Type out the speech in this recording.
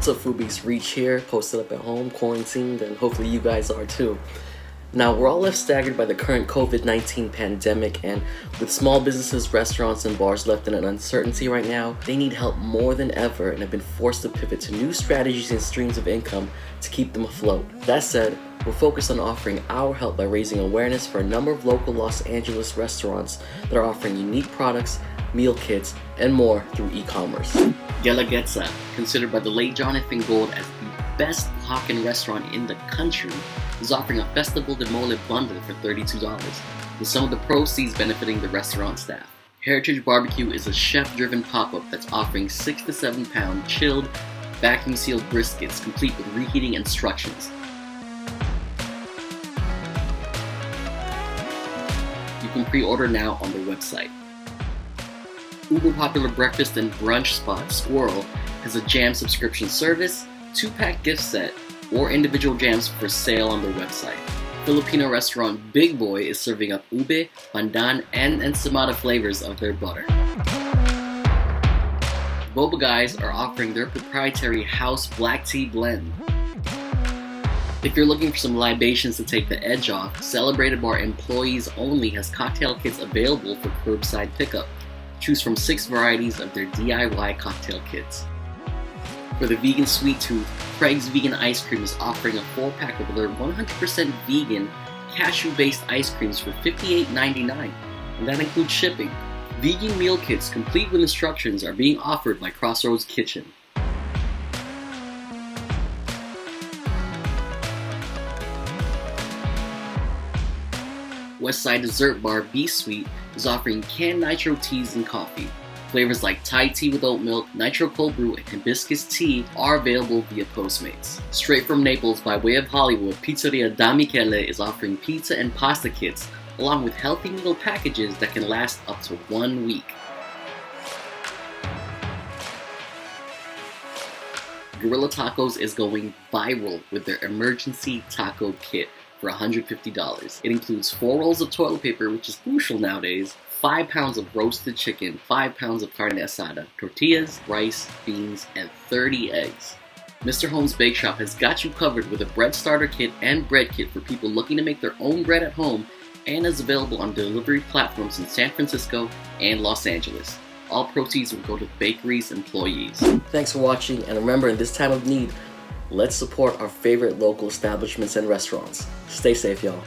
What's up, Foodbeast? Reach here, posted up at home, quarantined, and hopefully you guys are too. Now, we're all left staggered by the current COVID-19 pandemic, and with small businesses, restaurants, and bars left in an uncertainty right now, they need help more than ever and have been forced to pivot to new strategies and streams of income to keep them afloat. That said, we're focused on offering our help by raising awareness for a number of local Los Angeles restaurants that are offering unique products, meal kits, and more through e-commerce. GUERRILLA, considered by the late John F. Gold as the best Hawken restaurant in the country, is offering a Festival de Mole bundle for $32, with some of the proceeds benefiting the restaurant staff. Heritage Barbecue is a chef-driven pop-up that's offering 6 to 7 pound chilled, vacuum-sealed briskets complete with reheating instructions. You can pre-order now on their website. Uber popular breakfast and brunch spot Squirrel has a jam subscription service, 2-pack gift set, or individual jams for sale on their website. Filipino restaurant Big Boy is serving up ube, pandan, and ensaymada flavors of their butter. BOBA guys are offering their proprietary house black tea blend. If you're looking for some libations to take the edge off, Celebrated Bar Employees Only has cocktail kits available for curbside pickup. Choose from 6 varieties of their DIY cocktail kits. For the vegan sweet tooth, Craig's Vegan Ice Cream is offering a 4-pack of their 100% vegan, cashew-based ice creams for $58.99, and that includes shipping. Vegan meal kits complete with instructions are being offered by Crossroads Kitchen. Westside Dessert Bar B-Sweet is offering canned nitro teas and coffee. Flavors like Thai tea with oat milk, nitro cold brew, and hibiscus tea are available via Postmates. Straight from Naples by way of Hollywood, Pizzeria da Michele is offering pizza and pasta kits, along with healthy meal packages that can last up to 1 week. Guerrilla Tacos is going viral with their emergency taco kit for $150. It includes 4 rolls of toilet paper, which is crucial nowadays, 5 pounds of roasted chicken, 5 pounds of carne asada, tortillas, rice, beans, and 30 eggs. Mr. Holmes Bake Shop has got you covered with a bread starter kit and bread kit for people looking to make their own bread at home, and is available on delivery platforms in San Francisco and Los Angeles. All proceeds will go to the bakery's employees. Thanks for watching, and remember, in this time of need, let's support our favorite local establishments and restaurants. Stay safe, y'all.